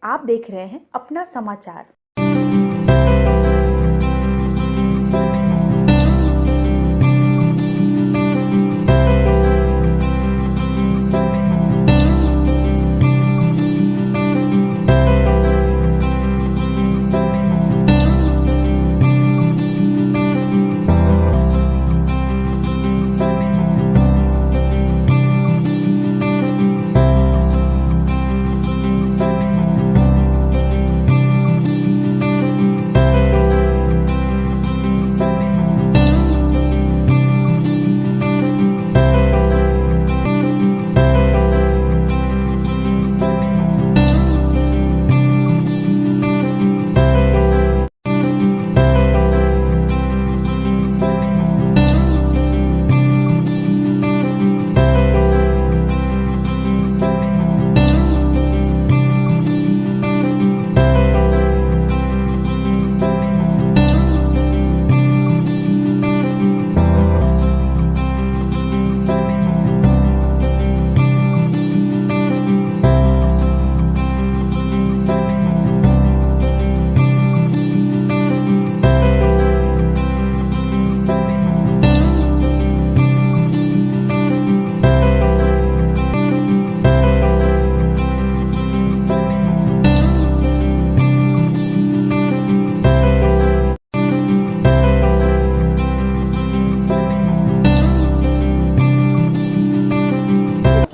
आप देख रहे हैं अपना समाचार।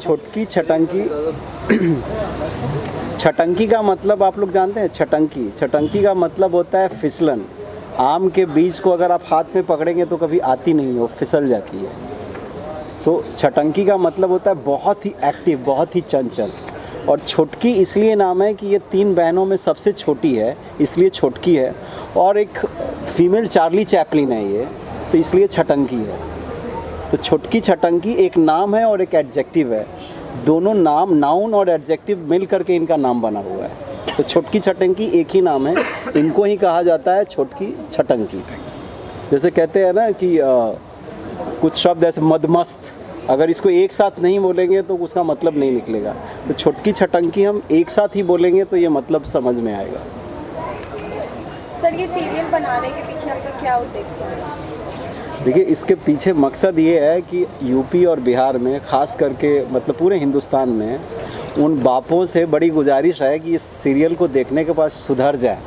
छोटकी छटंकी छटंकी का मतलब आप लोग जानते हैं? छटंकी का मतलब होता है फिसलन। आम के बीज को अगर आप हाथ में पकड़ेंगे तो कभी आती नहीं है, वो फिसल जाती है। सो छटंकी का मतलब होता है बहुत ही एक्टिव, बहुत ही चंचल। और छोटकी इसलिए नाम है कि ये 3 बहनों में सबसे छोटी है, इसलिए छोटकी है। और एक फीमेल चार्ली चैपलिन है ये, तो इसलिए छटंकी है। तो छोटकी छटंकी एक नाम है और एक एडजेक्टिव है। दोनों नाम, नाउन और एडजेक्टिव मिल करके इनका नाम बना हुआ है। तो छोटकी छटंकी एक ही नाम है, इनको ही कहा जाता है छोटकी छटंकी। जैसे कहते हैं ना कि कुछ शब्द ऐसे मदमस्त, अगर इसको एक साथ नहीं बोलेंगे तो उसका मतलब नहीं निकलेगा। तो छोटकी छटंकी हम एक साथ ही बोलेंगे तो ये मतलब समझ में आएगा। सर, ये सीरियल बनाने के पीछे आपका क्या उद्देश्य है? देखिए, इसके पीछे मकसद ये है कि यूपी और बिहार में, ख़ास करके मतलब पूरे हिंदुस्तान में, उन बापों से बड़ी गुजारिश है कि इस सीरियल को देखने के बाद सुधर जाए,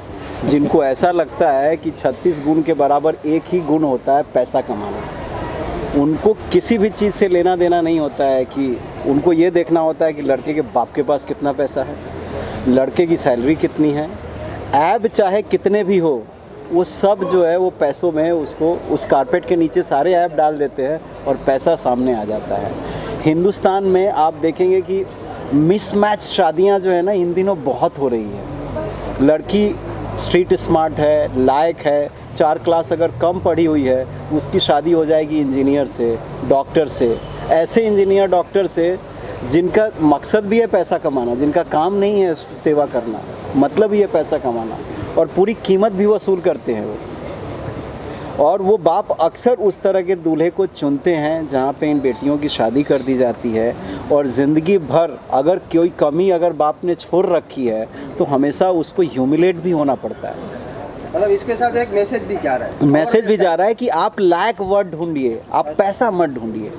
जिनको ऐसा लगता है कि 36 गुण के बराबर एक ही गुण होता है पैसा कमाना। उनको किसी भी चीज़ से लेना देना नहीं होता है, कि उनको ये देखना होता है कि लड़के के बाप के पास कितना पैसा है, लड़के की सैलरी कितनी है। ऐब चाहे कितने भी हो, वो सब जो है वो पैसों में उसको उस कारपेट के नीचे सारे ऐप डाल देते हैं और पैसा सामने आ जाता है। हिंदुस्तान में आप देखेंगे कि मिसमैच शादियां जो है ना इन दिनों बहुत हो रही है। लड़की स्ट्रीट स्मार्ट है, लायक है, 4 क्लास अगर कम पढ़ी हुई है, उसकी शादी हो जाएगी इंजीनियर से, डॉक्टर से। ऐसे इंजीनियर डॉक्टर से जिनका मकसद भी है पैसा कमाना, जिनका काम नहीं है सेवा करना, मतलब ही है पैसा कमाना, और पूरी कीमत भी वसूल करते हैं वो। और वो बाप अक्सर उस तरह के दूल्हे को चुनते हैं जहाँ पे इन बेटियों की शादी कर दी जाती है। और ज़िंदगी भर अगर कोई कमी अगर बाप ने छोड़ रखी है तो हमेशा उसको ह्यूमिलेट भी होना पड़ता है। मतलब इसके साथ एक मैसेज भी जा रहा है, मैसेज भी जा रहा है कि आप लायक वर्ड ढूंढिए, आप पैसा मत ढूंढिए।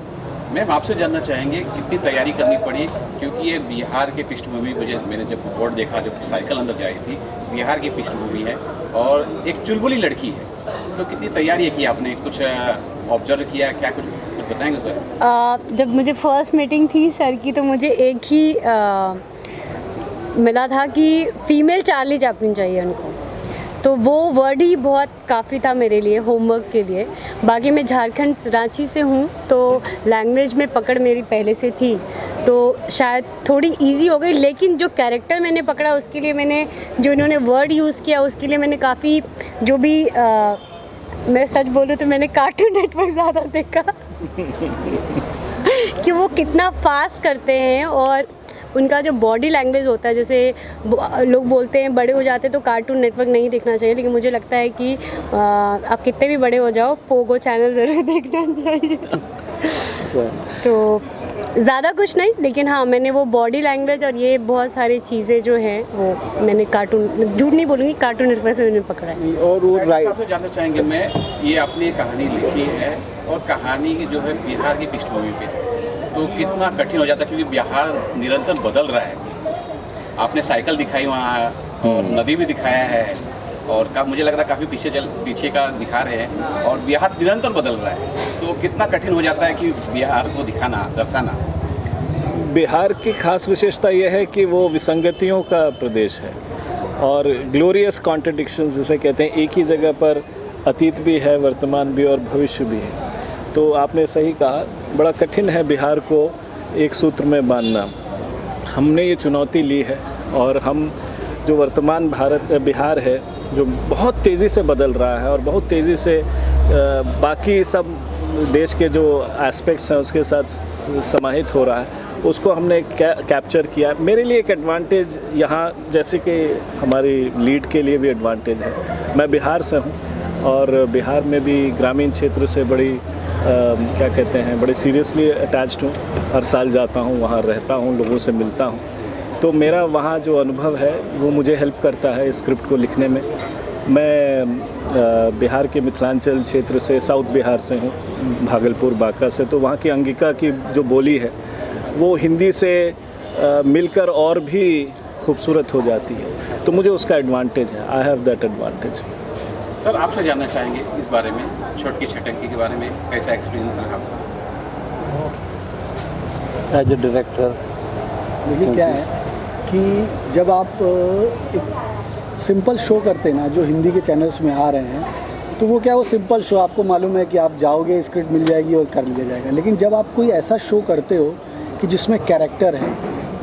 मैम, आपसे जानना चाहेंगे कितनी तैयारी करनी पड़ी, क्योंकि ये बिहार के पृष्ठभूमि, मैंने जब बोर्ड देखा, जब साइकिल अंदर जाई थी, बिहार की पृष्ठभूमि है और एक चुलबुली लड़की है, तो कितनी तैयारी की आपने? कुछ ऑब्जर्व किया, क्या कुछ बताएंगे उस बारे? जब मुझे फर्स्ट मीटिंग थी सर की, तो मुझे एक ही मिला था कि फीमेल चार्ली चैपलिन चाहिए उनको। तो वो वर्ड ही बहुत काफ़ी था मेरे लिए होमवर्क के लिए। बाकी मैं झारखंड रांची से हूँ, तो लैंग्वेज में पकड़ मेरी पहले से थी, तो शायद थोड़ी इजी हो गई। लेकिन जो कैरेक्टर मैंने पकड़ा, उसके लिए मैंने जो इन्होंने वर्ड यूज़ किया, उसके लिए मैंने काफ़ी जो भी मैं सच बोलूँ तो मैंने कार्टून नेटवर्क ज़्यादा देखा कि वो कितना फास्ट करते हैं और उनका जो बॉडी लैंग्वेज होता है। जैसे लोग बोलते हैं बड़े हो जाते तो कार्टून नेटवर्क नहीं देखना चाहिए, लेकिन मुझे लगता है कि आप कितने भी बड़े हो जाओ, पोगो चैनल ज़रूर देखना चाहिए। तो ज़्यादा कुछ नहीं, लेकिन हाँ मैंने वो बॉडी लैंग्वेज और ये बहुत सारी चीज़ें जो हैं वो मैंने कार्टून, झूठ नहीं बोलूँगी, कार्टून नेटवर्क से मैंने पकड़ा है। और वो आपसे जानना चाहेंगे मैं, ये आपने कहानी लिखी है और कहानी जो है बिहार की पृष्ठभूमि पे, तो कितना कठिन हो जाता है क्योंकि बिहार निरंतर बदल रहा है। आपने साइकिल दिखाई वहाँ और नदी भी दिखाया है और मुझे लग रहा है काफ़ी पीछे का दिखा रहे हैं और बिहार निरंतर बदल रहा है, तो कितना कठिन हो जाता है कि बिहार को दिखाना, दर्शाना। बिहार की खास विशेषता यह है कि वो विसंगतियों का प्रदेश है और ग्लोरियस कॉन्ट्रडिक्शंस जिसे कहते हैं, एक ही जगह पर अतीत भी है, वर्तमान भी और भविष्य भी है। तो आपने सही कहा, बड़ा कठिन है बिहार को एक सूत्र में बांधना। हमने ये चुनौती ली है और हम जो वर्तमान बिहार है जो बहुत तेज़ी से बदल रहा है और बहुत तेज़ी से बाकी सब देश के जो एस्पेक्ट्स हैं उसके साथ समाहित हो रहा है, उसको हमने कैप्चर किया। मेरे लिए एक एडवांटेज यहाँ, जैसे कि हमारी लीड के लिए भी एडवांटेज है, मैं बिहार से हूँ और बिहार में भी ग्रामीण क्षेत्र से बड़ी क्या कहते हैं, बड़े सीरियसली अटैच्ड हूँ। हर साल जाता हूँ, वहाँ रहता हूँ, लोगों से मिलता हूँ, तो मेरा वहाँ जो अनुभव है वो मुझे हेल्प करता है इस स्क्रिप्ट को लिखने में। मैं बिहार के मिथिलांचल क्षेत्र से, साउथ बिहार से हूँ, भागलपुर बांका से, तो वहाँ की अंगिका की जो बोली है वो हिंदी से मिलकर और भी खूबसूरत हो जाती है, तो मुझे उसका एडवांटेज है। I have that advantage. Sir आपसे जानना चाहेंगे इस बारे में, छोटकी छटकी के बारे में कैसा एक्सपीरियंस रहा आपका? एज ए डायरेक्टर देखिए क्या है कि जब आप एक सिंपल शो करते हैं ना, जो हिंदी के चैनल्स में आ रहे हैं, तो वो क्या, वो सिंपल शो आपको मालूम है कि आप जाओगे, स्क्रिप्ट मिल जाएगी और कर लिया जाएगा। लेकिन जब आप कोई ऐसा शो करते हो कि जिसमें कैरेक्टर है,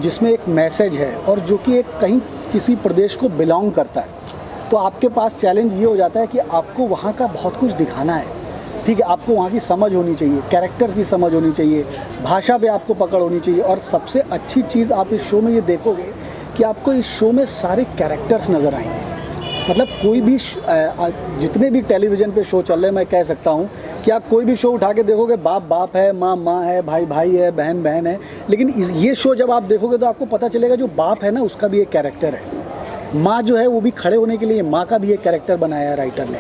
जिसमें एक मैसेज है और जो कि एक कहीं किसी प्रदेश को बिलोंग करता है, तो आपके पास चैलेंज ये हो जाता है कि आपको वहाँ का बहुत कुछ दिखाना है। ठीक है, आपको वहाँ की समझ होनी चाहिए, कैरेक्टर्स की समझ होनी चाहिए, भाषा पे आपको पकड़ होनी चाहिए। और सबसे अच्छी चीज़ आप इस शो में ये देखोगे कि आपको इस शो में सारे कैरेक्टर्स नज़र आएंगे। मतलब कोई भी जितने भी टेलीविज़न पे शो चल रहे हैं, मैं कह सकता हूँ कि आप कोई भी शो उठा के देखोगे, बाप बाप है, माँ माँ है, भाई भाई है, बहन बहन है। लेकिन ये शो जब आप देखोगे तो आपको पता चलेगा जो बाप है ना, उसका भी एक कैरेक्टर है, माँ जो है वो भी खड़े होने के लिए माँ का भी एक कैरेक्टर बनाया है राइटर ने,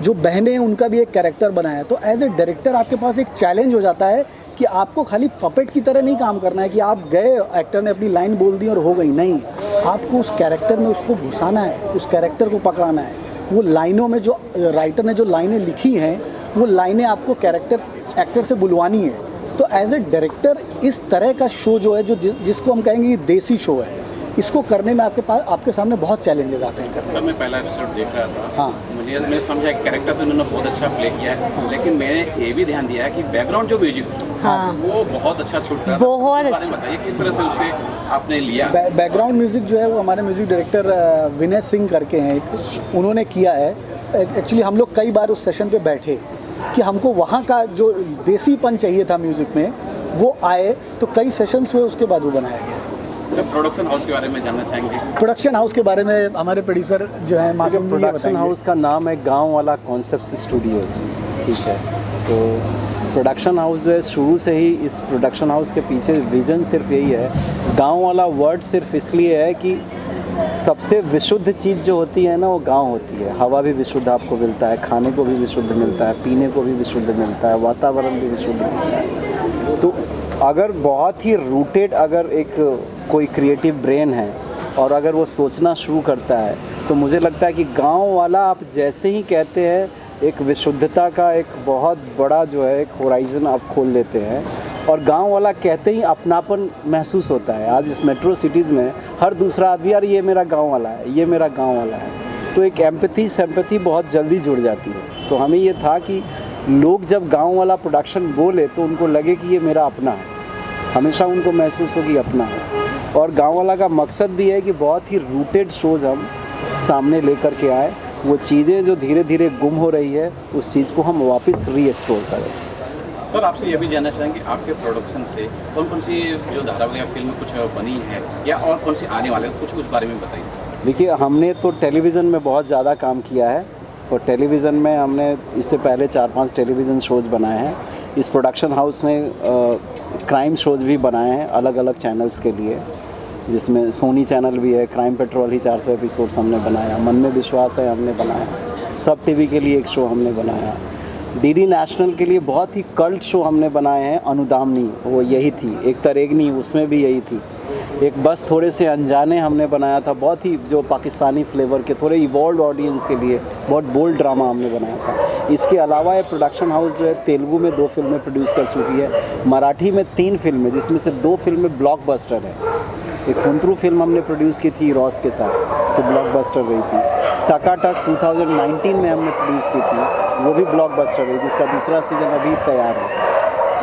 जो बहनें हैं उनका भी एक कैरेक्टर बनाया है। तो एज ए डायरेक्टर आपके पास एक चैलेंज हो जाता है कि आपको खाली पपेट की तरह नहीं काम करना है कि आप गए, एक्टर ने अपनी लाइन बोल दी और हो गई, नहीं, आपको उस कैरेक्टर में उसको घुसाना है, उस कैरेक्टर को पकड़ाना है। वो लाइनों में जो राइटर ने जो लाइनें लिखी हैं, वो लाइनें आपको एक्टर से बुलवानी है। तो एज ए डायरेक्टर इस तरह का शो जो है, जो जिसको हम कहेंगे ये देसी शो है, इसको करने में आपके सामने बहुत चैलेंजेस आते हैं करने। सर मैं पहला एपिसोड देख रहा था, हाँ, मैंने समझा कि कैरेक्टर तो इन्होंने बहुत अच्छा प्ले किया है, लेकिन मैंने ये भी ध्यान दिया है कि बैकग्राउंड जो म्यूजिक हाँ, वो बहुत अच्छा शूट करा, बहुत अच्छा। बताइए किस तरह से उसे आपने लिया? बैकग्राउंड म्यूजिक जो है वो हमारे म्यूजिक डायरेक्टर विनय सिंह करके हैं, उन्होंने किया है। एक्चुअली हम लोग कई बार उस सेशन पे बैठे कि हमको वहाँ का जो देसीपन चाहिए था म्यूजिक में वो आए, तो कई सेशंस हुए, उसके बाद वो बनाया गया। सर प्रोडक्शन हाउस के बारे में जानना चाहेंगे? प्रोडक्शन हाउस के बारे में हमारे प्रोड्यूसर जो है मासूम, प्रोडक्शन हाउस का नाम है गांव वाला कॉन्सेप्ट स्टूडियोज। ठीक है, तो प्रोडक्शन हाउस जो है शुरू से ही, इस प्रोडक्शन हाउस के पीछे विज़न सिर्फ यही है, गांव वाला वर्ड सिर्फ इसलिए है कि सबसे विशुद्ध चीज़ जो होती है ना वो गांव होती है। हवा भी विशुद्ध आपको मिलता है, खाने को भी विशुद्ध मिलता है, पीने को भी विशुद्ध मिलता है, वातावरण भी विशुद्ध मिलता है। तो अगर बहुत ही रूटेड अगर एक कोई क्रिएटिव ब्रेन है और अगर वो सोचना शुरू करता है, तो मुझे लगता है कि गांव वाला आप जैसे ही कहते हैं, एक विशुद्धता का एक बहुत बड़ा जो है एक होराइज़न आप खोल देते हैं। और गांव वाला कहते ही अपनापन महसूस होता है। आज इस मेट्रो सिटीज़ में हर दूसरा आदमी, यार ये मेरा गांव वाला है, ये मेरा गांव वाला है, तो एक एम्पैथी सिंपैथी बहुत जल्दी जुड़ जाती है। तो हमें ये था कि लोग जब गांव वाला प्रोडक्शन बोले तो उनको लगे कि ये मेरा अपना है, हमेशा उनको महसूस हो कि अपना है। और गांव वाला का मकसद भी है कि बहुत ही रूटेड शोज़ हम सामने लेकर के आए, वो चीज़ें जो धीरे धीरे गुम हो रही है उस चीज़ को हम वापस रीस्टोर करें। सर आपसे ये भी जानना चाहेंगे, आपके प्रोडक्शन से कौन कौन सी जो धारावाहिक या फिल्म कुछ बनी है या और कौन सी आने वाले, कुछ उस बारे में बताइए। देखिए, हमने तो टेलीविज़न में बहुत ज़्यादा काम किया है और टेलीविज़न में हमने इससे पहले 4-5 टेलीविज़न शोज़ बनाए हैं। इस प्रोडक्शन हाउस ने क्राइम शोज भी बनाए हैं अलग अलग चैनल्स के लिए, जिसमें सोनी चैनल भी है, क्राइम पेट्रोल ही 400 एपिसोड्स हमने बनाया, मन में विश्वास है हमने बनाया, सब टीवी के लिए एक शो हमने बनाया, डीडी नेशनल के लिए बहुत ही कल्ट शो हमने बनाए हैं, अनुदामनी वो यही थी, एक तरेगनी उसमें भी यही थी, एक बस थोड़े से अनजाने हमने बनाया था, बहुत ही जो पाकिस्तानी फ्लेवर के थोड़े इवॉल्व ऑडियंस के लिए बहुत बोल्ड ड्रामा हमने बनाया था। इसके अलावा ये प्रोडक्शन हाउस जो है तेलुगु में 2 फिल्में प्रोड्यूस कर चुकी है, मराठी में 3 फिल्में जिसमें से 2 फिल्में ब्लॉकबस्टर है। एक फुंतरू फिल्म हमने प्रोड्यूस की थी रॉस के साथ जो ब्लॉकबस्टर गई थी, टकाटक 2019 में हमने प्रोड्यूस की थी, वो भी ब्लॉकबस्टर गई जिसका दूसरा सीजन अभी तैयार है।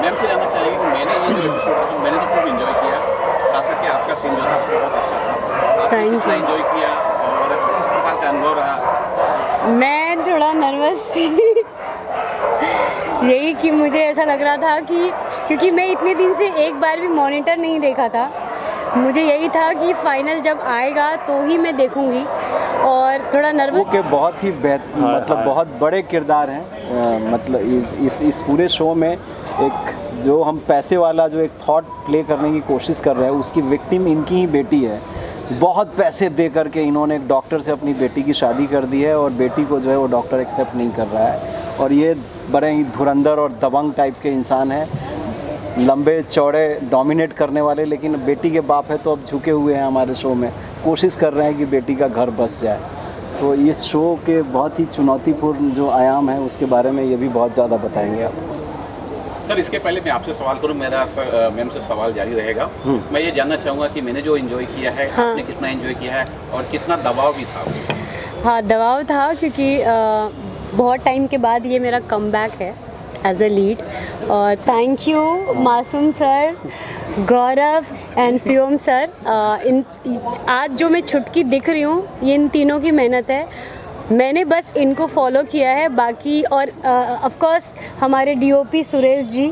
मैम से जानना चाहिए कि मैंने ये जो एपिसोड था मैंने तो खूब इन्जॉय किया, खास करके आपका सीन जो था बहुत अच्छा था, आपने कितना इन्जॉय किया और किस प्रकार का अनुभव रहा? मैं थोड़ा नर्वस थी यही कि मुझे ऐसा लग रहा था कि क्योंकि मैं इतने दिन से एक बार भी मॉनिटर नहीं देखा था, मुझे यही था कि फाइनल जब आएगा तो ही मैं देखूंगी और थोड़ा नर्वस के बहुत ही मतलब बहुत बड़े किरदार हैं, मतलब इस पूरे शो में एक जो हम पैसे वाला जो एक थॉट प्ले करने की कोशिश कर रहे हैं उसकी विक्टिम इनकी ही बेटी है। बहुत पैसे दे करके इन्होंने एक डॉक्टर से अपनी बेटी की शादी कर दी है और बेटी को जो है वो डॉक्टर एक्सेप्ट नहीं कर रहा है और ये बड़े ही धुरंधर और दबंग टाइप के इंसान हैं, लंबे चौड़े डोमिनेट करने वाले, लेकिन बेटी के बाप है तो अब झुके हुए हैं हमारे शो में, कोशिश कर रहे हैं कि बेटी का घर बस जाए। तो इस शो के बहुत ही चुनौतीपूर्ण जो आयाम है उसके बारे में ये भी बहुत ज़्यादा बताएंगे आपको। सर इसके पहले मैं आपसे सवाल करूं, मेरा मैम से सवाल जारी रहेगा। मैं ये जानना चाहूँगा कि मैंने जो एंजॉय किया है, हाँ। आपने कितना एंजॉय किया है और कितना दबाव भी था? हाँ, दबाव था क्योंकि बहुत टाइम के बाद ये मेरा कमबैक है एज अ लीड और थैंक यू मासूम सर, गौरव एंड प्योम सर। आज जो मैं छुटकी दिख रही हूँ ये इन तीनों की मेहनत है, मैंने बस इनको फॉलो किया है, बाकी और ऑफ कोर्स हमारे डीओपी सुरेश जी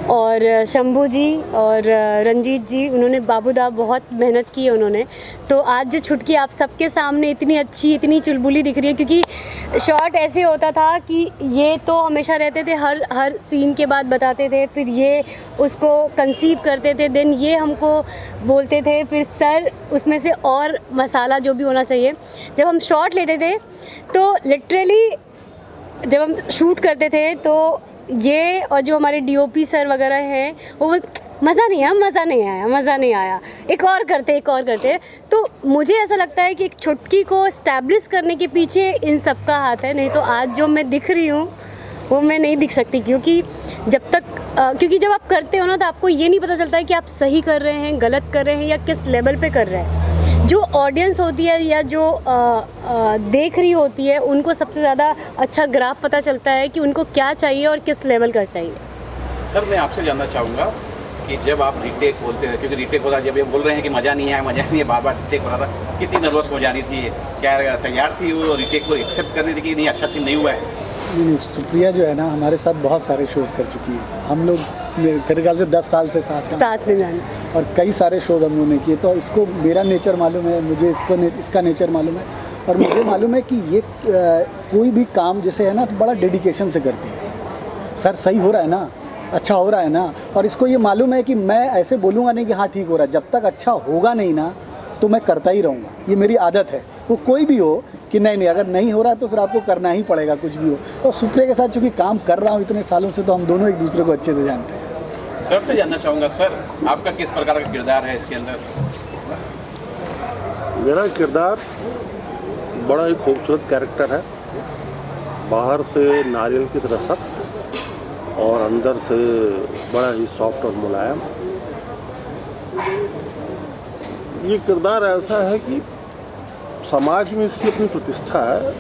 और शंभू जी और रंजीत जी, उन्होंने बाबूदा बहुत मेहनत की है उन्होंने। तो आज जो छुटकी आप सबके सामने इतनी अच्छी इतनी चुलबुली दिख रही है, क्योंकि शॉट ऐसे होता था कि ये तो हमेशा रहते थे, हर सीन के बाद बताते थे, फिर ये उसको कंसीव करते थे, देन ये हमको बोलते थे, फिर सर उसमें से और मसाला जो भी होना चाहिए। जब हम शॉट लेते थे तो लिटरली जब हम शूट करते थे तो ये और जो हमारे डीओपी सर वगैरह हैं वो मज़ा नहीं आया, एक और करते। तो मुझे ऐसा लगता है कि एक छुटकी को एस्टैब्लिश करने के पीछे इन सब का हाथ है, नहीं तो आज जो मैं दिख रही हूँ वो मैं नहीं दिख सकती, क्योंकि जब आप करते हो ना तो आपको ये नहीं पता चलता है कि आप सही कर रहे हैं, गलत कर रहे हैं या किस लेवल पे कर रहे हैं। जो ऑडियंस होती है या जो देख रही होती है उनको सबसे ज़्यादा अच्छा ग्राफ पता चलता है कि उनको क्या चाहिए और किस लेवल का चाहिए। सर मैं आपसे जानना चाहूँगा कि जब आप रीटेक बोलते हैं, क्योंकि रीटेक होता है, जब ये बोल रहे हैं कि मज़ा नहीं आया बार रीटेक हो रहा था, कितनी नर्वस हो जानी थी, क्या तैयार थी वो रीटेक को एक्सेप्ट करने थी कि नहीं अच्छा सीन नहीं हुआ है? नहीं, सुप्रिया जो है ना हमारे साथ बहुत सारे शोज़ कर चुकी है, हम लोग मेरे ख्याल से 10 साल से साथ में जाने और कई सारे शोज़ हम लोगों ने किए, तो इसको मेरा नेचर मालूम है, मुझे इसका नेचर मालूम है और मुझे मालूम है कि ये कोई भी काम जैसे है ना तो बड़ा डेडिकेशन से करती है। सर सही हो रहा है ना, अच्छा हो रहा है ना, और इसको ये मालूम है कि मैं ऐसे बोलूँगा नहीं कि हाँ ठीक हो रहा है, जब तक अच्छा होगा नहीं ना तो मैं करता ही रहूँगा, ये मेरी आदत है। वो कोई भी हो कि नहीं अगर नहीं हो रहा है तो फिर आपको करना ही पड़ेगा कुछ भी हो। और सुप्रिया के साथ चूँकि काम कर रहा हूँ इतने सालों से तो हम दोनों एक दूसरे को अच्छे से जानते हैं। सर से जानना चाहूँगा, सर आपका किस प्रकार का किरदार है इसके अंदर? मेरा किरदार बड़ा ही खूबसूरत कैरेक्टर है, बाहर से नारियल की तरह सख्त और अंदर से बड़ा ही सॉफ्ट और मुलायम। ये किरदार ऐसा है कि समाज में इसकी अपनी प्रतिष्ठा है,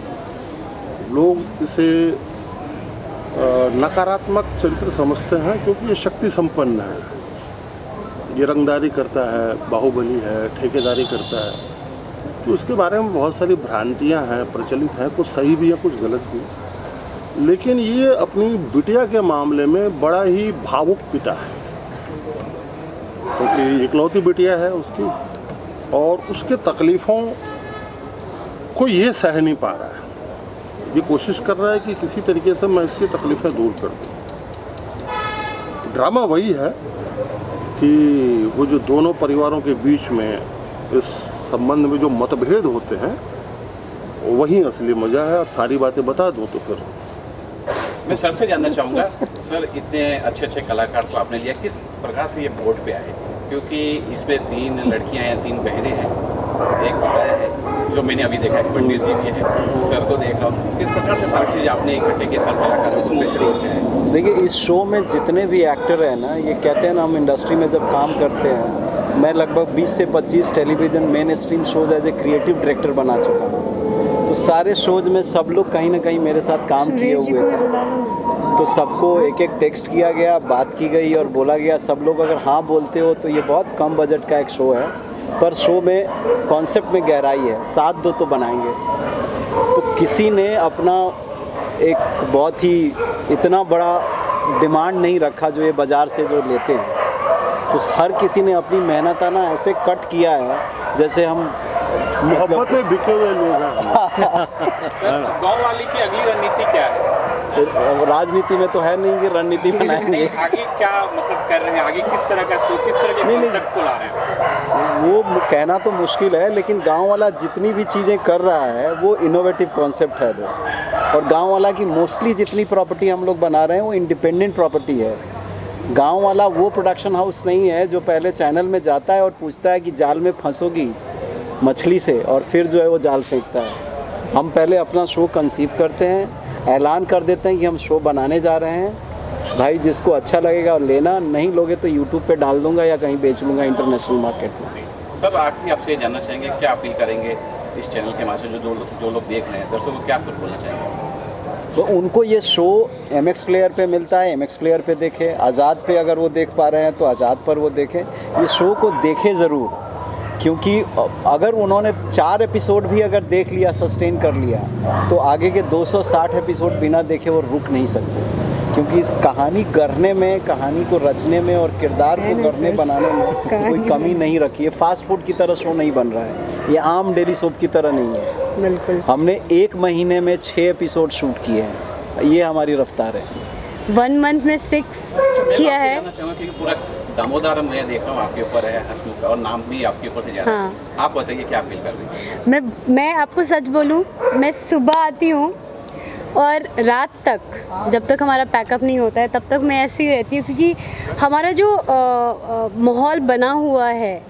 लोग इसे नकारात्मक चरित्र समझते हैं क्योंकि ये शक्ति संपन्न है, ये रंगदारी करता है, बाहुबली है, ठेकेदारी करता है, तो उसके बारे में बहुत सारी भ्रांतियां हैं, प्रचलित हैं, कुछ सही भी है कुछ गलत भी। लेकिन ये अपनी बिटिया के मामले में बड़ा ही भावुक पिता है, क्योंकि इकलौती बिटिया है उसकी और उसके तकलीफ़ों को ये सह नहीं पा रहा है, ये कोशिश कर रहा है कि किसी तरीके से मैं इसकी तकलीफ़ें दूर कर दूँ। ड्रामा वही है कि वो जो दोनों परिवारों के बीच में इस संबंध में जो मतभेद होते हैं वही असली मजा है। और सारी बातें बता दूं तो फिर मैं सर से जानना चाहूँगा, सर इतने अच्छे अच्छे कलाकार को आपने लिया, किस प्रकार से ये बोर्ड पे आए? क्योंकि इसमें 3 लड़कियां हैं, 3 बहनें हैं, एक बेटा है जो मैंने अभी देखा है, पंडित जी भी है, सर को देख रहा हूँ। किस प्रकार से सारी चीज़ आपने इकट्ठे के साथ कलाकारों से कैसे होते हैं? देखिए, इस शो में जितने भी एक्टर हैं ना, ये कहते हैं ना, हम इंडस्ट्री में जब काम करते हैं, मैं लगभग 20 से 25 television mainstream shows as a creative director बना चुका हूँ। तो सारे शोज़ में सब लोग कहीं ना कहीं मेरे साथ काम किए हुए थे। तो सबको एक एक टेक्स्ट किया गया, बात की गई और बोला गया। सब लोग अगर हाँ बोलते हो तो ये बहुत कम बजट का एक शो है, पर शो में कॉन्सेप्ट में गहराई है। साथ दो तो बनाएंगे। तो किसी ने अपना एक बहुत ही इतना बड़ा डिमांड नहीं रखा जो ये बाज़ार से जो लेते हैं। तो हर किसी ने अपनी मेहनताना ऐसे कट किया है जैसे हम मोहब्बत में बिके हुए लोग हैं। गाँव वाली की अगली रणनीति क्या है? राजनीति में तो है नहीं कि रणनीति बनाएंगे। आगे क्या मतलब कर रहे हैं? आगे किस तरह का शो, किस तरह के कॉन्सेप्ट को ला रहे हैं? वो कहना तो मुश्किल है, लेकिन गांव वाला जितनी भी चीज़ें कर रहा है वो इनोवेटिव कॉन्सेप्ट है दोस्त। और गांव वाला की मोस्टली जितनी प्रॉपर्टी हम लोग बना रहे हैं वो इंडिपेंडेंट प्रॉपर्टी है। गांव वाला वो प्रोडक्शन हाउस नहीं है जो पहले चैनल में जाता है और पूछता है कि जाल में फंसोगी मछली से, और फिर जो है वो जाल फेंकता है। हम पहले अपना शो कंसीव करते हैं, ऐलान कर देते हैं कि हम शो बनाने जा रहे हैं, भाई जिसको अच्छा लगेगा और लेना, नहीं लोगे तो यूट्यूब पे डाल दूंगा या कहीं बेच लूँगा इंटरनेशनल मार्केट में। सब आखिरी आपसे ये जानना चाहेंगे, क्या अपील करेंगे इस चैनल के माध्यम से जो लोग देख रहे हैं, दर्शकों को क्या कुछ बोलना चाहेंगे? तो उनको ये शो MX प्लेयर पे मिलता है, MX प्लेयर पे देखें। आज़ाद पे अगर वो देख पा रहे हैं तो आज़ाद पर वो देखें। ये शो को देखें ज़रूर, क्योंकि अगर उन्होंने 4 एपिसोड भी अगर देख लिया, सस्टेन कर लिया, तो आगे के 260 एपिसोड बिना देखे वो रुक नहीं सकते। क्योंकि इस कहानी करने में, कहानी को रचने में और किरदार को करने बनाने में कोई कमी नहीं रखी है। फास्ट फूड की तरह शो नहीं बन रहा है, ये आम डेली सोप की तरह नहीं है। बिल्कुल। हमने 1 महीने में 6 एपिसोड शूट किए हैं, ये हमारी रफ्तार है। 1 मंथ में 6 किया है। पूरा दामोदर मैं देख रहा हूँ आपके ऊपर है, हंसमुख का, और नाम भी आपके ऊपर से जा रहा है। आप बताइए क्या फील कर रही हैं? मैं आपको सच बोलूँ, मैं सुबह आती हूँ और रात तक, जब तक हमारा पैकअप नहीं होता है तब तक मैं ऐसी ही रहती हूँ, क्योंकि हमारा जो माहौल बना हुआ है,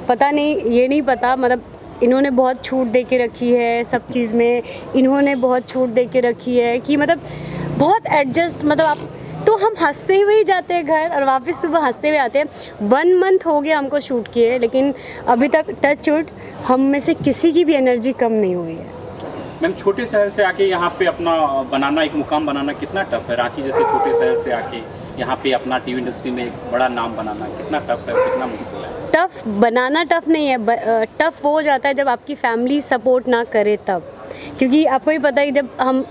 पता नहीं, ये नहीं पता, मतलब इन्होंने बहुत छूट दे के रखी है सब चीज़ में, इन्होंने बहुत छूट दे के रखी है कि मतलब बहुत एडजस्ट, मतलब आप, तो हम हंसते हुए ही जाते हैं घर और वापस सुबह हंसते हुए आते हैं। 1 मंथ हो गया हमको शूट किए, लेकिन अभी तक टच वुड हम में से किसी की भी एनर्जी कम नहीं हुई है। मैम, छोटे शहर से आके यहाँ पे अपना बनाना, एक मुकाम बनाना कितना टफ है? रांची जैसे छोटे शहर से आके यहाँ पे अपना टीवी इंडस्ट्री में एक बड़ा नाम बनाना कितना टफ है, कितना मुश्किल है? टफ बनाना टफ नहीं है, टफ वो हो जाता है जब आपकी फैमिली सपोर्ट ना करे तब। क्योंकि आपको ही पता है कि जब हम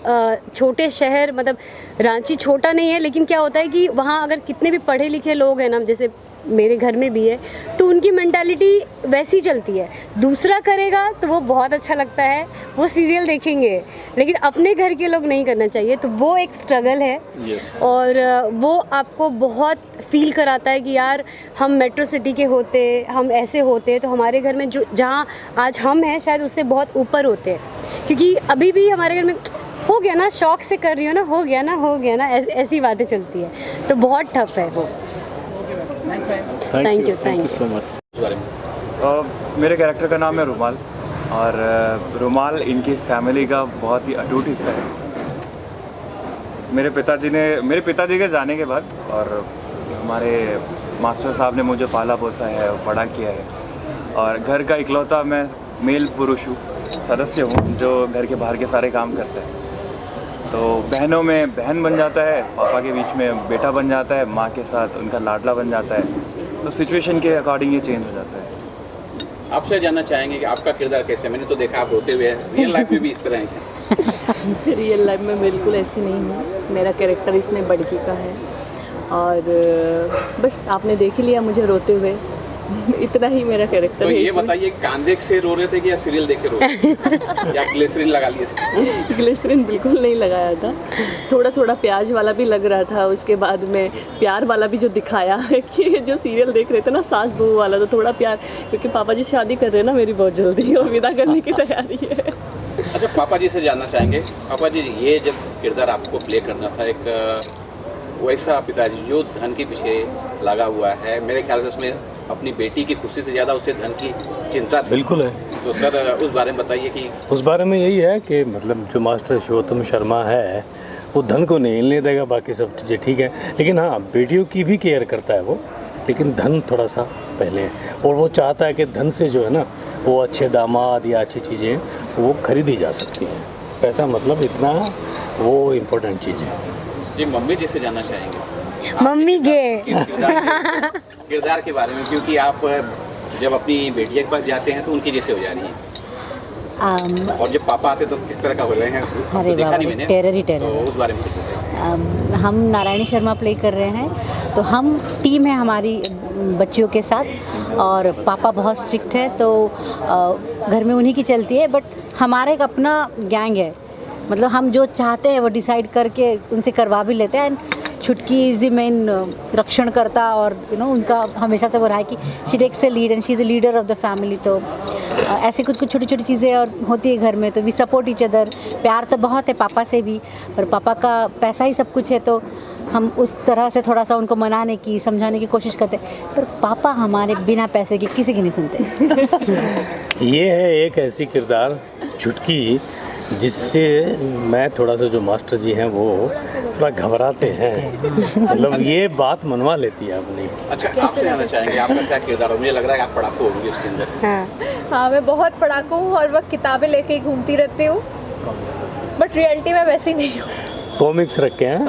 छोटे शहर, मतलब रांची छोटा नहीं है, लेकिन क्या होता है कि वहाँ अगर कितने भी पढ़े लिखे लोग हैं ना, जैसे मेरे घर में भी है, तो उनकी मेंटालिटी वैसी चलती है। दूसरा करेगा तो वो बहुत अच्छा लगता है, वो सीरियल देखेंगे, लेकिन अपने घर के लोग नहीं करना चाहिए, तो वो एक स्ट्रगल है। और वो आपको बहुत फील कराता है कि यार हम मेट्रो सिटी के होते, हम ऐसे होते तो हमारे घर में जो जहाँ आज हम हैं शायद उससे बहुत ऊपर होते। क्योंकि अभी भी हमारे घर में हो गया ना, शौक से कर रही हो ना, हो गया ना, ऐसी बातें चलती है, तो बहुत टफ है वो। Thank you so much. मेरे कैरेक्टर का नाम है रुमाल, और रुमाल इनकी फैमिली का बहुत ही अटूट हिस्सा है। मेरे पिताजी के जाने के बाद, और हमारे मास्टर साहब ने मुझे पाला पोसा है, बड़ा किया है, और घर का इकलौता मैं मेल पुरुष हूँ, सदस्य हूँ जो घर के बाहर के सारे काम करता है। तो बहनों में बहन बन जाता है, पापा के बीच में बेटा बन जाता है, माँ के साथ उनका लाडला बन जाता है, तो सिचुएशन के अकॉर्डिंग ये चेंज हो जाता है। आपसे जानना चाहेंगे कि आपका किरदार कैसे? मैंने तो देखा आप रोते हुए हैं, रियल लाइफ में भी इस तरह है क्या? रियल लाइफ में बिल्कुल ऐसी नहीं हूँ, मेरा कैरेक्टर इसमें बड़की का है, और बस आपने देख ही लिया मुझे रोते हुए। इतना ही मेरा कैरेक्टर तो है ये इसमें। बताइए, कांदे से रो रहे थे कि या सीरियल देख के रो रहे थे या ग्लिसरीन लगा लिए थे? ग्लिसरीन बिल्कुल नहीं लगाया था, थोड़ा थोड़ा प्याज वाला भी लग रहा था। उसके बाद में प्यार वाला भी जो दिखाया है कि जो सीरियल देख रहे थे ना सास बहू वाला, तो थोड़ा प्यार, क्योंकि पापा जी शादी कर रहे हैं ना मेरी बहुत जल्दी और विदा करने की तैयारी है। अच्छा, पापा जी से जानना चाहेंगे, पापा जी ये जब किरदार आपको प्ले करना था, एक वैसा पिताजी जो धन के पीछे लगा हुआ है, मेरे ख्याल से उसमें अपनी बेटी की खुशी से ज़्यादा उसे धन की चिंता थी। बिल्कुल है। तो सर उस बारे में बताइए कि उस बारे में यही है कि मतलब जो मास्टर शिवोत्तम शर्मा है वो धन को नहीं हिलने देगा, बाकी सब चीज़ें ठीक है, लेकिन हाँ बेटियों की भी केयर करता है वो, लेकिन धन थोड़ा सा पहले है। और वो चाहता है कि धन से जो है ना वो अच्छे दामाद या अच्छी चीज़ें वो खरीदी जा सकती हैं। पैसा मतलब इतना वो इम्पोर्टेंट चीज़ है। जी मम्मी जी से जानना चाहेंगे मम्मी के किरदार के बारे में, क्योंकि आप जब अपनी बेटिया के पास जाते हैं तो उनकी जैसे हो जा रही हैं, और जब पापा आते तो किस तरह का हो रहे हैं अरे तो देखा बाबा, नहीं मैंने, टेरर ही टेरर। तो उस बारे में कुछ बताइए। हम नारायणी शर्मा प्ले कर रहे हैं, तो हम टीम है हमारी बच्चियों के साथ, और पापा बहुत स्ट्रिक्ट है तो घर में उन्हीं की चलती है, बट हमारा एक अपना गैंग है, मतलब हम जो चाहते हैं वो डिसाइड करके उनसे करवा भी लेते हैं। एंड छुटकी इज़ द मेन रक्षण करता, और उनका हमेशा से वो रहा है कि she takes a lead and she is a leader of the family. तो ऐसी कुछ छोटी छोटी चीज़ें और होती है घर में, तो वी सपोर्ट ईच अदर। प्यार तो बहुत है पापा से भी, पर पापा का पैसा ही सब कुछ है, तो हम उस तरह से थोड़ा सा उनको मनाने की समझाने की कोशिश करते हैं, पर पापा हमारे बिना पैसे के किसी की नहीं सुनते। ये है एक ऐसी किरदार छुटकी जिससे मैं थोड़ा सा, जो मास्टर जी हैं वो थोड़ा घबराते हैं, मतलब ये बात मनवा लेती है अपनी। अच्छा, आपसे जानना चाहेंगे आपका क्या किरदार है? मुझे लग रहा है कि आप पढ़ाकू होंगे उसके अंदर। हाँ, मैं बहुत पढ़ाकू हूँ, हर वक्त किताबें लेके ही घूमती रहती हूँ, बट रियलिटी में वैसी नहीं हूँ। कॉमिक्स रखे हैं,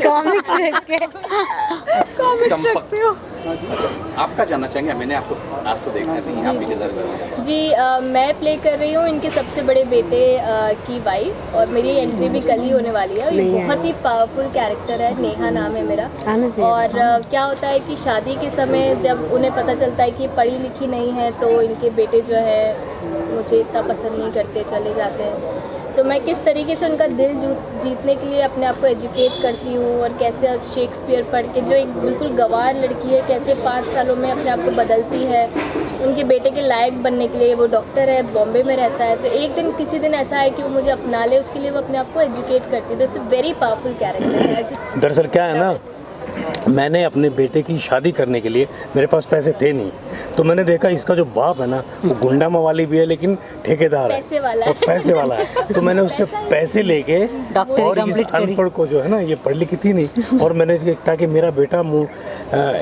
कॉमिक्स रखे रखती हूँ। अच्छा, आपका जानना चाहेंगे, मैंने आपको देखा नहीं, आप भी किरदार कर रहे हैं। जी मैं प्ले कर रही हूँ इनके सबसे बड़े बेटे की वाइफ, और मेरी एंट्री भी कल ही होने वाली है। ये बहुत ही पावरफुल कैरेक्टर है, नेहा नाम है मेरा। और क्या होता है कि शादी के समय जब उन्हें पता चलता है कि पढ़ी लिखी नहीं है, तो इनके बेटे जो है मुझे इतना पसंद नहीं करते, चले जाते हैं। तो मैं किस तरीके से उनका दिल जीतने के लिए अपने आप को एजुकेट करती हूँ, और कैसे अब शेक्सपियर पढ़ के, जो एक बिल्कुल गंवार लड़की है, कैसे 5 सालों में अपने आप को बदलती है उनके बेटे के लायक बनने के लिए। वो डॉक्टर है, बॉम्बे में रहता है, तो एक दिन किसी दिन ऐसा है कि वो मुझे अपना ले, उसके लिए वो अपने आप को एजुकेट करती है। तो it's a very powerful character है। दरअसल क्या है ना, मैंने अपने बेटे की शादी करने के लिए, मेरे पास पैसे थे नहीं, तो मैंने देखा इसका जो बाप है ना वो गुंडा मवाली भी है लेकिन ठेकेदार है, पैसे वाला है। तो मैंने उससे पैसे लेके, और इस अनपढ़ को जो है ना, ये पढ़ लिखी थी नहीं, और मैंने ताकि मेरा बेटा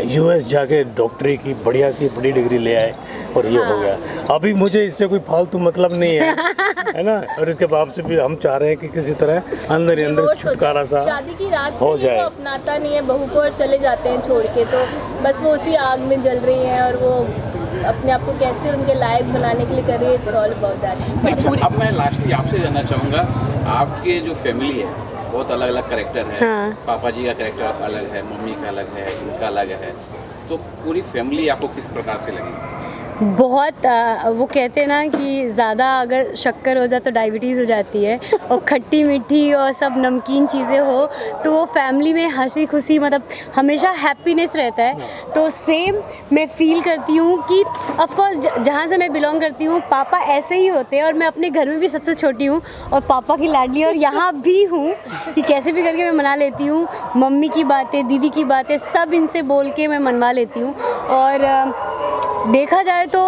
US जाके डॉक्टरी की बढ़िया सी बड़ी डिग्री ले आए, और ये हो गया। अभी मुझे इससे कोई फालतू मतलब नहीं है ना, और इसके बाप से भी हम चाह रहे हैं कि किसी तरह अंदर ही अंदर छुटकारा सा शादी की रात हो से जाए। वो अपनाता नहीं है बहू को, और चले जाते हैं छोड़ के, तो बस वो उसी आग में जल रही हैं, और वो अपने आप को कैसे उनके लायक बनाने के लिए कर रही है। It's all about that. अच्छा, अब मैं लास्टली आपसे जानना चाहूँगा, आपके जो फैमिली है बहुत अलग अलग कैरेक्टर है। पापा जी का कैरेक्टर अलग है, मम्मी का अलग है, इनका अलग है, तो पूरी फैमिली आपको किस प्रकार से लगी? बहुत वो कहते हैं ना कि ज़्यादा अगर शक्कर हो जाए तो डायबिटीज़ हो जाती है, और खट्टी मीठी और सब नमकीन चीज़ें हो तो वो फैमिली में हंसी खुशी, मतलब हमेशा हैप्पीनेस रहता है। तो सेम मैं फील करती हूँ कि ऑफ कोर्स जहाँ से मैं बिलोंग करती हूँ पापा ऐसे ही होते हैं, और मैं अपने घर में भी सबसे छोटी हूँ और पापा की लाडली, और यहाँ भी हूँ कि कैसे भी करके मैं मना लेती हूँ। मम्मी की बातें, दीदी की बातें, सब इनसे बोल के मैं मनवा लेती हूँ। और देखा जाए तो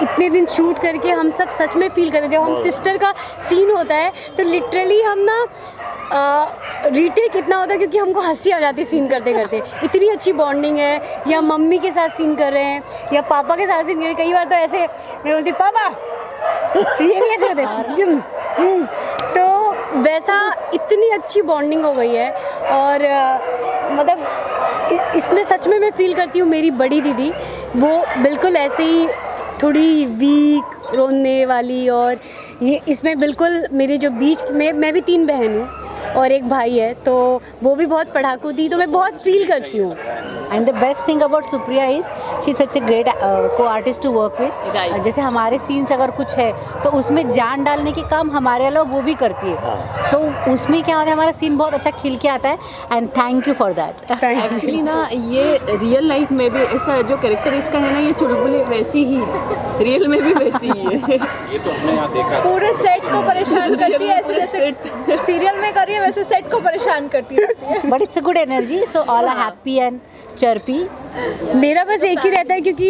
इतने दिन शूट करके हम सब सच में फील करते हैं, जब हम सिस्टर का सीन होता है तो लिटरली हम ना रीटेक इतना होता है, क्योंकि हमको हंसी आ जाती है सीन करते करते, इतनी अच्छी बॉन्डिंग है। या मम्मी के साथ सीन कर रहे हैं या पापा के साथ सीन कर रहे हैं, कई बार तो ऐसे मैं बोलती पापा, ये भी ऐसे होते तो वैसा इतनी अच्छी बॉन्डिंग हो गई है। और मतलब इसमें सच में मैं फील करती हूँ मेरी बड़ी दीदी वो बिल्कुल ऐसे ही थोड़ी वीक, रोने वाली, और ये इसमें बिल्कुल मेरे जो बीच में, मैं भी 3 बहन हूँ और एक भाई है, तो वो भी बहुत पढ़ाकू थी, तो मैं बहुत फील करती हूँ and the best thing about Supriya is she such a great को आर्टिस्ट टू वर्क विद। जैसे हमारे सीन्स अगर कुछ है तो उसमें जान डालने के काम हमारे अलावा वो भी करती है। सो उसमें क्या होता है, हमारा सीन बहुत अच्छा खिल के आता है and thank you for that. Actually ना ये रियल लाइफ में भी ऐसा जो कैरेक्टर इसका है ना, ये चुलबुली वैसी ही है, रियल में भी वैसी ही है। ये तो हमने यहाँ देखा पूरे सेट को परेशान करती है, ऐसे जैसे सीरियल में कर रही है वैसे सेट को परेशान करती रहती है। But it's a good energy, so all are happy and chirpy. मेरा बस एक ही रहता है क्योंकि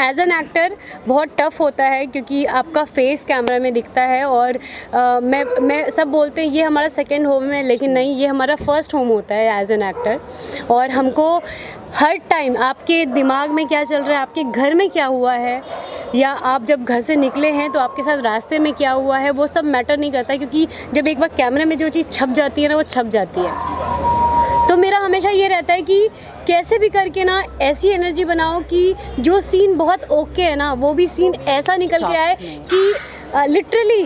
एज एन एक्टर बहुत टफ होता है क्योंकि आपका फेस कैमरा में दिखता है और मैं सब बोलते हैं ये हमारा सेकंड होम है, लेकिन नहीं, ये हमारा फर्स्ट होम होता है एज एन एक्टर। और हमको हर टाइम आपके दिमाग में क्या चल रहा है, आपके घर में क्या हुआ है, या आप जब घर से निकले हैं तो आपके साथ रास्ते में क्या हुआ है, वो सब मैटर नहीं करता, क्योंकि जब एक बार कैमरे में जो चीज़ छप जाती है ना, वो छप जाती है। तो मेरा हमेशा ये रहता है कि कैसे भी करके ना ऐसी एनर्जी बनाओ कि जो सीन बहुत ओके है ना, वो भी सीन ऐसा निकल के आए कि लिटरली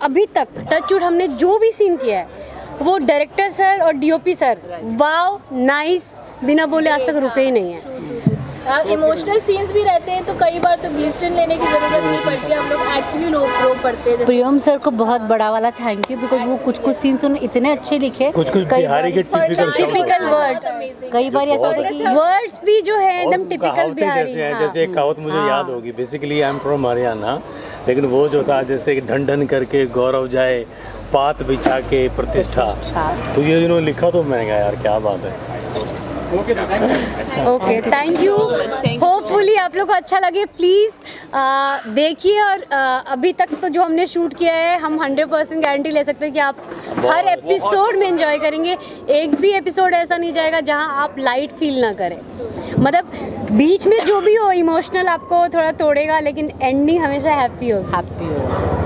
अभी तक टचवुड हमने जो भी सीन किया है वो डायरेक्टर सर और डीओपी सर वाव नाइस बिना बोले आज तक रुके ही नहीं है। इमोशनल सीन्स भी रहते हैं तो कई बार तो ग्लिसरीन लेने की ज़रूरत नहीं पड़ती, हम लोग एक्चुअली रो पड़ते हैं। प्रियम सर को बहुत बड़ा वाला थैंक यू, बिकॉज वो कुछ सीन्स उन्होंने इतने अच्छे लिखे, कुछ बिहारी के टिपिकल वर्ड, कई बार ऐसा होता है कि वर्ड्स भी जो है एकदम टिपिकल बिहारी जैसे हैं। जैसे एक कहावत मुझे याद होगी, basically I am from Haryana, लेकिन वो जो था जैसे ढन ढन करके गौरव जाए, पात बिछा के प्रतिष्ठा, तो ये जिन्होंने लिखा तो मैंने कहा यार क्या बात है। Okay thank you. होपफुली आप लोग को अच्छा लगे, प्लीज़ देखिए। और अभी तक तो जो हमने शूट किया है हम 100% गारंटी ले सकते हैं कि आप हर एपिसोड में एंजॉय करेंगे। एक भी एपिसोड ऐसा नहीं जाएगा जहां आप लाइट फील ना करें। मतलब बीच में जो भी हो इमोशनल आपको थोड़ा तोड़ेगा, लेकिन एंडिंग हमेशा हैप्पी होगी।